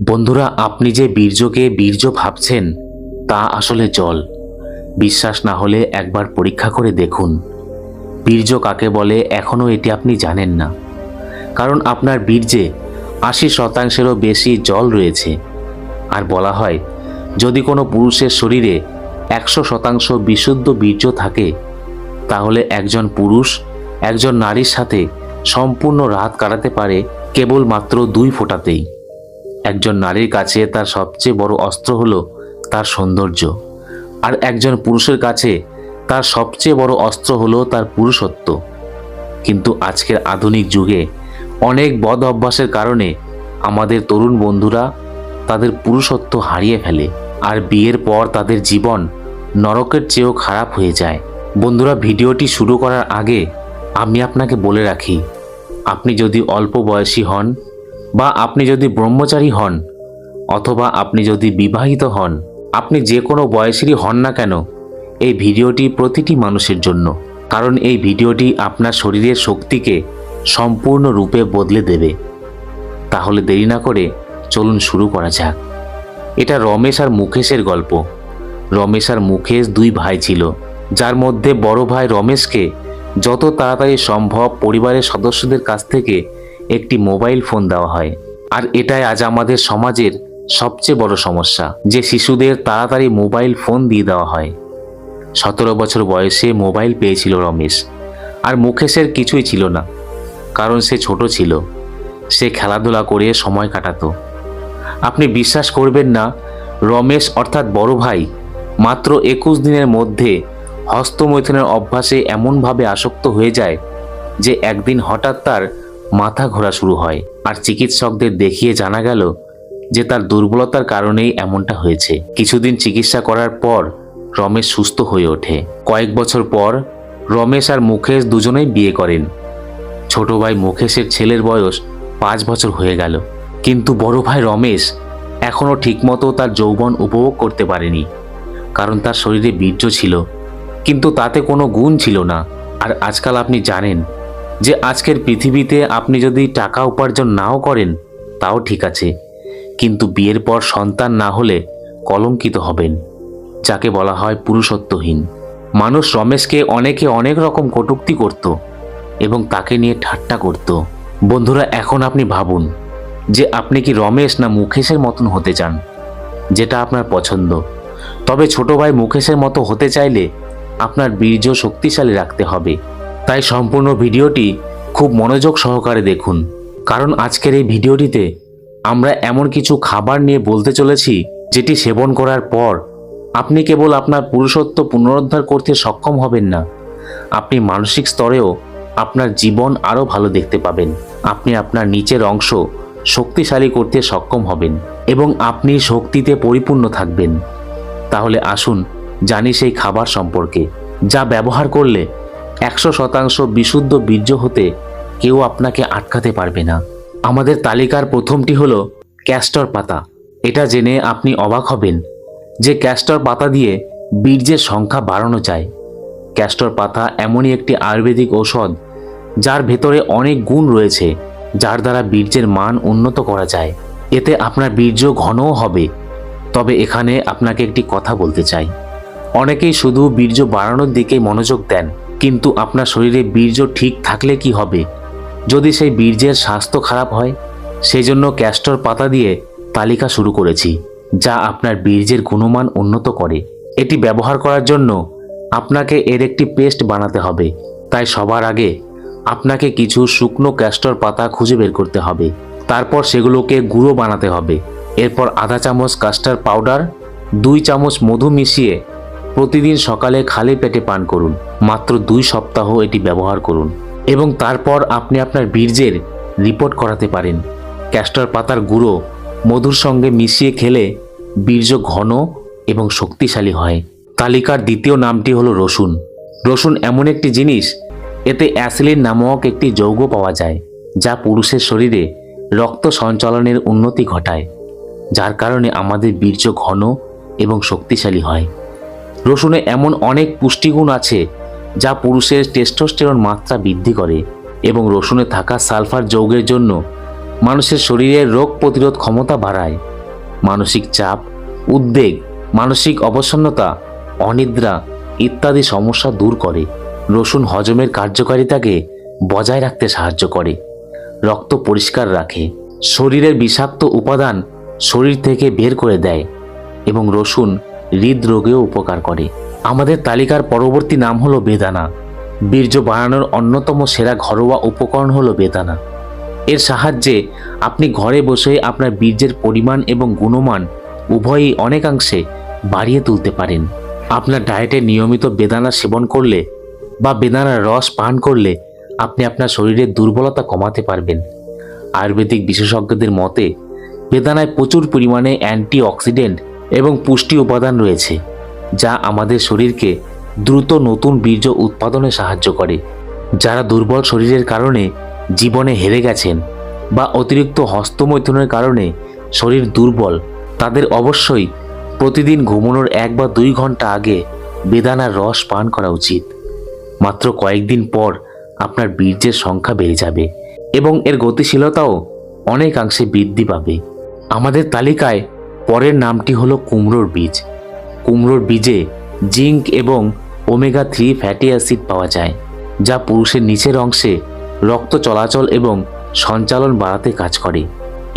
বন্ধুরা, আপনি যে বীর্যকে বীর্য ভাবছেন তা আসলে জল। বিশ্বাস না হলে একবার পরীক্ষা করে দেখুন। বীর্য কাকে বলে এখনও এটি আপনি জানেন না, কারণ আপনার বীর্যে 80%-এরও বেশি জল রয়েছে। আর বলা হয়, যদি কোনো পুরুষের শরীরে 100% বিশুদ্ধ বীর্য থাকে, তাহলে একজন পুরুষ একজন নারীর সাথে সম্পূর্ণ রাত কাটাতে পারে কেবলমাত্র 2 ফোঁটাতেই। একজন নারীর কাছে তার সবচেয়ে বড় অস্ত্র হলো তার সৌন্দর্য, আর একজন পুরুষের কাছে তার সবচেয়ে বড় অস্ত্র হলো তার পুরুষত্ব। কিন্তু আজকের আধুনিক যুগে অনেক বদ অভ্যাসের কারণে আমাদের তরুণ বন্ধুরা তাদের পুরুষত্ব হারিয়ে ফেলে, আর বিয়ের পর তাদের জীবন নরকের চেয়েও খারাপ হয়ে যায়। বন্ধুরা, ভিডিওটি শুরু করার আগে আমি আপনাকে বলে রাখি, আপনি যদি অল্প বয়সী হন, বা আপনি যদি ব্রহ্মচারী হন, অথবা আপনি যদি বিবাহিত হন, আপনি যে কোনো বয়সেরই হন না কেন, এই ভিডিওটি প্রতিটি মানুষের জন্য। কারণ এই ভিডিওটি আপনার শরীরের শক্তিকে সম্পূর্ণরূপে বদলে দেবে। তাহলে দেরি না করে চলুন শুরু করা যাক। এটা রমেশ আর মুকেশের গল্প। রমেশ আর মুকেশ 2 ভাই ছিল, যার মধ্যে বড় ভাই রমেশকে যত তাড়াতাড়ি সম্ভব পরিবারের সদস্যদের কাছ থেকে একটি মোবাইল ফোন দেওয়া হয়। আর এটাই আজ আমাদের সমাজের সবচেয়ে বড় সমস্যা, যে শিশুদের তাড়াতাড়ি মোবাইল ফোন দিয়ে দেওয়া হয়। 17 বছর বয়সে মোবাইল পেয়েছিল রমেশ, আর মুকেশের কিছুই ছিল না, কারণ সে ছোট ছিল। সে খেলাধুলা করে সময় কাটাতো। আপনি বিশ্বাস করবেন না, রমেশ অর্থাৎ বড় ভাই মাত্র 21 দিনের মধ্যে হস্তমৈথুনের অভ্যাসে এমনভাবে আসক্ত হয়ে যায় যে একদিন হঠাৎ তার মাথা ঘোরা শুরু হয়। আর চিকিৎসকদের দেখিয়ে জানা গেল যে তার দুর্বলতার কারণেই এমনটা হয়েছে। কিছুদিন চিকিৎসা করার পর রমেশ সুস্থ হয়ে ওঠে। কয়েক বছর পর রমেশ আর মুকেশ দুজনেই বিয়ে করেন। ছোট ভাই মুকেশের ছেলের বয়স 5 বছর হয়ে গেল, কিন্তু বড় ভাই রমেশ এখনও ঠিকমতো তার যৌবন উপভোগ করতে পারেনি, কারণ তার শরীরে বীর্য ছিল, কিন্তু তাতে কোনো গুণ ছিল না। আর আজকাল আপনি জানেন যে আজকের পৃথিবীতে আপনি যদি টাকা উপার্জন নাও করেন তাও ঠিক আছে, কিন্তু বিয়ের পর সন্তান না হলে কলঙ্কিত হবেন, যাকে বলা হয় পুরুষত্বহীন। মানুষ রমেশকে অনেকে অনেক রকম কটূক্তি করত এবং তাকে নিয়ে ঠাট্টা করত। বন্ধুরা, এখন আপনি ভাবুন যে আপনি কি রমেশ না মুকেশের মতন হতে চান, যেটা আপনার পছন্দ। তবে ছোট ভাই মুকেশের মতো হতে চাইলে আপনার বীর্য শক্তিশালী রাখতে হবে। তাই সম্পূর্ণ ভিডিওটি খুব মনোযোগ সহকারে দেখুন, কারণ আজকের এই ভিডিওটিতে আমরা এমন কিছু খাবার নিয়ে বলতে চলেছি যেটি সেবন করার পর আপনি কেবল আপনার পুরুষত্ব পুনরুদ্ধার করতে সক্ষম হবেন না, আপনি মানসিক স্তরেও আপনার জীবন আরও ভালো দেখতে পাবেন। আপনি আপনার নিচের অংশ শক্তিশালী করতে সক্ষম হবেন এবং আপনি শক্তিতে পরিপূর্ণ থাকবেন। তাহলে আসুন জানি সেই খাবার সম্পর্কে, যা ব্যবহার করলে 100% বিশুদ্ধ বীর্য হতে কেউ আপনাকে আটকাতে পারবে না। আমাদের তালিকার প্রথমটি হলো ক্যাস্টর পাতা। এটা জেনে আপনি অবাক হবেন যে ক্যাস্টর পাতা দিয়ে বীর্যের সংখ্যা বাড়ানো যায়। ক্যাস্টর পাতা এমনই একটি আয়ুর্বেদিক ঔষধ যার ভেতরে অনেক গুণ রয়েছে, যার দ্বারা বীর্যের মান উন্নত করা যায়। এতে আপনার বীর্য ঘনও হবে। তবে এখানে আপনাকে একটি কথা বলতে চাই, অনেকেই শুধু বীর্য বাড়ানোর দিকেই মনোযোগ দেন, কিন্তু আপনার শরীরে বীর্য ঠিক থাকলে কি হবে যদি সেই বীর্যের স্বাস্থ্য খারাপ হয়? সেই জন্য ক্যাস্টর পাতা দিয়ে তালিকা শুরু করেছি, যা আপনার বীর্যের গুণমান উন্নত করে। এটি ব্যবহার করার জন্য আপনাকে এর একটি পেস্ট বানাতে হবে। তাই সবার আগে আপনাকে কিছু শুকনো ক্যাস্টর পাতা খুঁজে বের করতে হবে। তারপর সেগুলোকে গুঁড়ো বানাতে হবে। এরপর আধা চামচ কাস্টার্ড পাউডার, 2 চামচ মধু মিশিয়ে প্রতিদিন সকালে খালি পেটে পান করুন। মাত্র 2 সপ্তাহ এটি ব্যবহার করুন এবং তারপর আপনি আপনার বীর্যের রিপোর্ট করাতে পারেন। ক্যাস্টর পাতার গুঁড়ো মধুর সঙ্গে মিশিয়ে খেলে বীর্য ঘন এবং শক্তিশালী হয়। তালিকার দ্বিতীয় নামটি হলো রসুন। রসুন এমন একটি জিনিস, এতে অ্যাসিলিন নামক একটি যৌগ পাওয়া যায়, যা পুরুষের শরীরে রক্ত সঞ্চালনের উন্নতি ঘটায়, যার কারণে আমাদের বীর্য ঘন এবং শক্তিশালী হয়। রসুনে এমন অনেক পুষ্টিগুণ আছে যা পুরুষের টেস্টোস্টেরন মাত্রা বৃদ্ধি করে, এবং রসুনে থাকা সালফার যৌগের জন্য মানুষের শরীরের রোগ প্রতিরোধ ক্ষমতা বাড়ায়। মানসিক চাপ, উদ্বেগ, মানসিক অবসন্নতা, অনিদ্রা ইত্যাদি সমস্যা দূর করে। রসুন হজমের কার্যকারিতাকে বজায় রাখতে সাহায্য করে, রক্ত পরিষ্কার রাখে, শরীরের বিষাক্ত উপাদান শরীর থেকে বের করে দেয় এবং রসুন হৃদরোগেও উপকার করে। আমাদের তালিকার পরবর্তী নাম হলো বেদানা। বীর্য বাড়ানোর অন্যতম সেরা ঘরোয়া উপকরণ হলো বেদানা। এর সাহায্যে আপনি ঘরে বসে আপনার বীর্যের পরিমাণ এবং গুণমান উভয়ই অনেকাংশে বাড়িয়ে তুলতে পারেন। আপনার ডায়েটে নিয়মিত বেদানা সেবন করলে বা বেদানার রস পান করলে আপনি আপনার শরীরের দুর্বলতা কমাতে পারবেন। আয়ুর্বেদিক বিশেষজ্ঞদের মতে বেদানায় প্রচুর পরিমাণে অ্যান্টিঅক্সিডেন্ট এবং পুষ্টি উপাদান রয়েছে, যা আমাদের শরীরকে দ্রুত নতুন বীর্য উৎপাদনে সাহায্য করে। যারা দুর্বল শরীরের কারণে জীবনে হেরে গেছেন বা অতিরিক্ত হস্তমৈথুনের কারণে শরীর দুর্বল, তাদের অবশ্যই প্রতিদিন ঘুমানোর 1 বা 2 ঘন্টা আগে বেদানার রস পান করা উচিত। মাত্র কয়েকদিন পর আপনার বীর্যের সংখ্যা বেড়ে যাবে এবং এর গতিশীলতাও অনেকাংশে বৃদ্ধি পাবে। আমাদের তালিকায় পরের নামটি হলো কুমড়োর বীজ। কুমড়োর বীজে জিঙ্ক এবং ওমেগা 3 ফ্যাটি অ্যাসিড পাওয়া যায়, যা পুরুষের নিচের অংশে রক্ত চলাচল এবং সঞ্চালন বাড়াতে কাজ করে।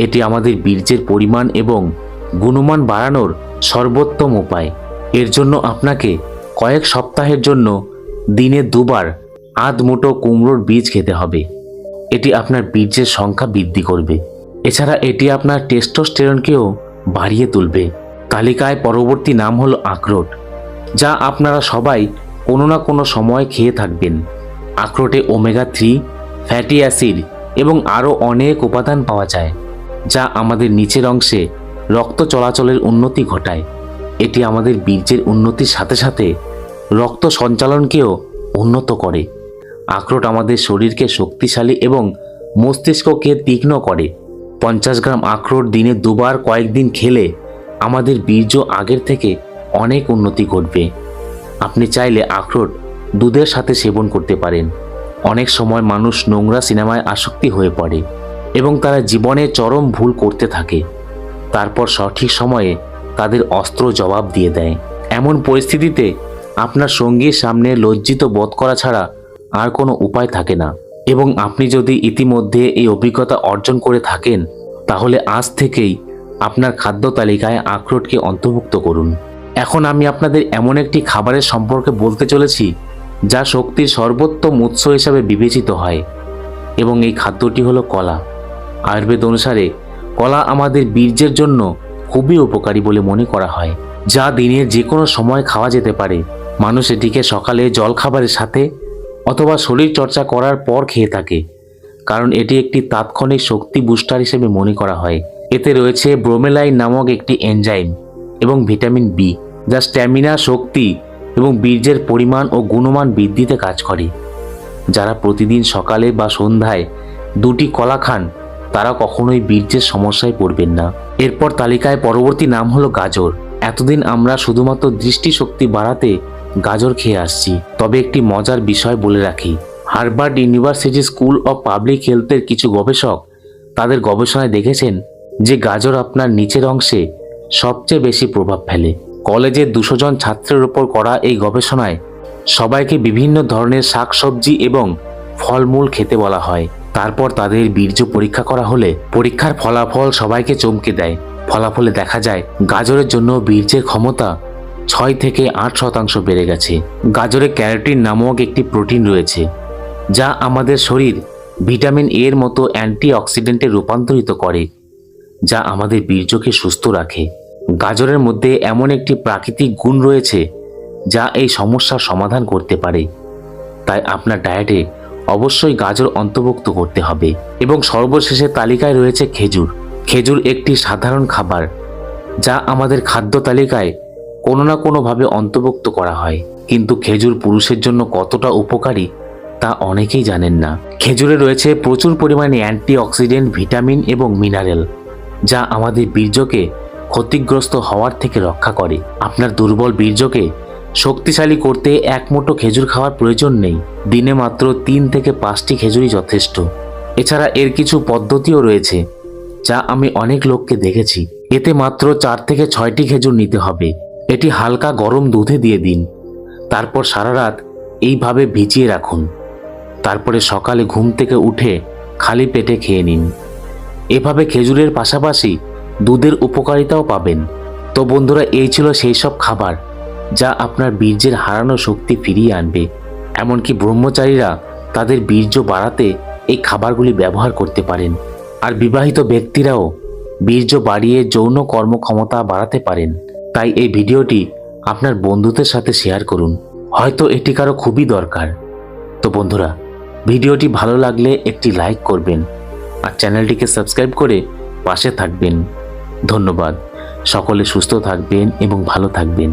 এটি আমাদের বীর্যের পরিমাণ এবং গুণমান বাড়ানোর সর্বোত্তম উপায়। এর জন্য আপনাকে কয়েক সপ্তাহের জন্য দিনে 2 বার আধ মুঠো কুমড়োর বীজ খেতে হবে। এটি আপনার বীর্যের সংখ্যা বৃদ্ধি করবে। এছাড়া এটি আপনার টেস্টোস্টেরনকেও বাড়িয়ে তুলবে। তালিকায় পরবর্তী নাম হলো আখরোট, যা আপনারা সবাই কোনো না কোনো সময় খেয়ে থাকবেন। আখরোটে ওমেগা 3 ফ্যাটি অ্যাসিড এবং আরও অনেক উপাদান পাওয়া যায়, যা আমাদের নিচের অংশে রক্ত চলাচলের উন্নতি ঘটায়। এটি আমাদের বীর্যের উন্নতির সাথে সাথে রক্ত সঞ্চালনকেও উন্নত করে। আখরোট আমাদের শরীরকে শক্তিশালী এবং মস্তিষ্ককে তীক্ষ্ণ করে। 50 গ্রাম আখরোট দিনে 2 বার কয়েকদিন খেলে আমাদের বীর্য আগের থেকে অনেক উন্নতি ঘটবে। আপনি চাইলে আখরোট দুধের সাথে সেবন করতে পারেন। অনেক সময় মানুষ নোংরা সিনেমায় আসক্তি হয়ে পড়ে এবং তারা জীবনে চরম ভুল করতে থাকে, তারপর সঠিক সময়ে তাদের অস্ত্র জবাব দিয়ে দেয়। এমন পরিস্থিতিতে আপনার সঙ্গীর সামনে লজ্জিত বোধ করা ছাড়া আর কোনো উপায় থাকে না। এবং আপনি যদি ইতিমধ্যে এই অভিজ্ঞতা অর্জন করে থাকেন, তাহলে আজ থেকেই আপনার খাদ্য তালিকায় আখরোটকে অন্তর্ভুক্ত করুন। এখন আমি আপনাদের এমন একটি খাবারের সম্পর্কে বলতে চলেছি যা শক্তির সর্বোত্তম উৎস হিসাবে বিবেচিত হয়, এবং এই খাদ্যটি হলো কলা। আয়ুর্বেদ অনুসারে কলা আমাদের বীর্যের জন্য খুবই উপকারী বলে মনে করা হয়, যা দিনের যে কোনো সময় খাওয়া যেতে পারে। মানুষ এটিকে সকালে জলখাবারের সাথে অথবা শরীর চর্চা করার পর খেয়ে থাকে, কারণ এটি একটি তাৎক্ষণিক শক্তি বুস্টার হিসেবে মনে করা হয়। এতে রয়েছে ব্রোমেলাইন নামক একটি এনজাইম এবং ভিটামিন বি, যা স্ট্যামিনা, শক্তি এবং বীর্যের পরিমাণ ও গুণমান বৃদ্ধিতে কাজ করে। যারা প্রতিদিন সকালে বা সন্ধ্যায় 2টি কলা খান, তারা কখনোই বীর্যের সমস্যায় পড়বেন না। এরপর তালিকায় পরবর্তী নাম হলো গাজর। এতদিন আমরা শুধুমাত্র দৃষ্টিশক্তি বাড়াতে গাজর খেয়ে আসছি, তবে একটি মজার বিষয় বলে রাখি। Harvard university school of public হেলথের কিছু গবেষক তাদের গবেষণায় দেখেছেন যে গাজর আপনার নিচের অংশে সবচেয়ে বেশি প্রভাব ফেলে। কলেজের 200 জন ছাত্রের উপর করা এই গবেষণায় সবাইকে বিভিন্ন ধরনের শাকসবজি এবং ফলমূল খেতে বলা হয়। তারপর তাদের বীর্য পরীক্ষা করা হলে পরীক্ষার ফলাফল সবাইকে চমকে দেয়। ফলাফলে দেখা যায় গাজরের জন্য বীর্যের ক্ষমতা 6 থেকে 8% বেড়ে গেছে। গাজরে ক্যারোটিন নামক একটি প্রোটিন রয়েছে, যা আমাদের শরীর ভিটামিন এ এর মতো অ্যান্টিঅক্সিডেন্টে রূপান্তরিত করে, যা আমাদের বীর্যকে সুস্থ রাখে। গাজরের মধ্যে এমন একটি প্রাকৃতিক গুণ রয়েছে যা এই সমস্যার সমাধান করতে পারে। তাই আপনার ডায়েটে অবশ্যই গাজর অন্তর্ভুক্ত করতে হবে। এবং সর্বশেষে তালিকায় রয়েছে খেজুর। খেজুর একটি সাধারণ খাবার যা আমাদের খাদ্য তালিকায় কোনো না কোনোভাবে অন্তর্ভুক্ত করা হয়, কিন্তু খেজুর পুরুষের জন্য কতটা উপকারী তা অনেকেই জানেন না। খেজুরে রয়েছে প্রচুর পরিমাণে অ্যান্টিঅক্সিডেন্ট, ভিটামিন এবং মিনারেল, যা আমাদের বীর্যকে ক্ষতিগ্রস্ত হওয়ার থেকে রক্ষা করে। আপনার দুর্বল বীর্যকে শক্তিশালী করতে 1 মুঠো খেজুর খাওয়ার প্রয়োজন নেই, দিনে মাত্র 3 থেকে 5টি খেজুরই যথেষ্ট। এছাড়া এর কিছু পদ্ধতিও রয়েছে যা আমি অনেক লোককে দেখেছি এতে মাত্র 4 থেকে 6টি খেজুর নিতে হবে। এটি হালকা গরম দুধে দিয়ে দিন। তারপর সারা রাত এইভাবে ভিজিয়ে রাখুন। তারপরে সকালে ঘুম থেকে উঠে খালি পেটে খেয়ে নিন। এভাবে খেজুরের পাশাপাশি দুধের উপকারিতাও পাবেন। তো বন্ধুরা, এই ছিল সেই সব খাবার যা আপনার বীর্যের হারানো শক্তি ফিরিয়ে আনবে। এমনকি ব্রহ্মচারীরা তাদের বীর্য বাড়াতে এই খাবারগুলি ব্যবহার করতে পারেন। আর বিবাহিত ব্যক্তিরাও বীর্য বাড়িয়ে যৌন কর্মক্ষমতা বাড়াতে পারেন। তাই এই ভিডিওটি আপনার বন্ধুদের সাথে শেয়ার করুন, হয়তো এটি কারো খুবই দরকার। তো বন্ধুরা, ভিডিওটি ভালো লাগলে একটি লাইক করবেন আর চ্যানেলটিকে সাবস্ক্রাইব করে পাশে থাকবেন। ধন্যবাদ। সকলে সুস্থ থাকবেন এবং ভালো থাকবেন।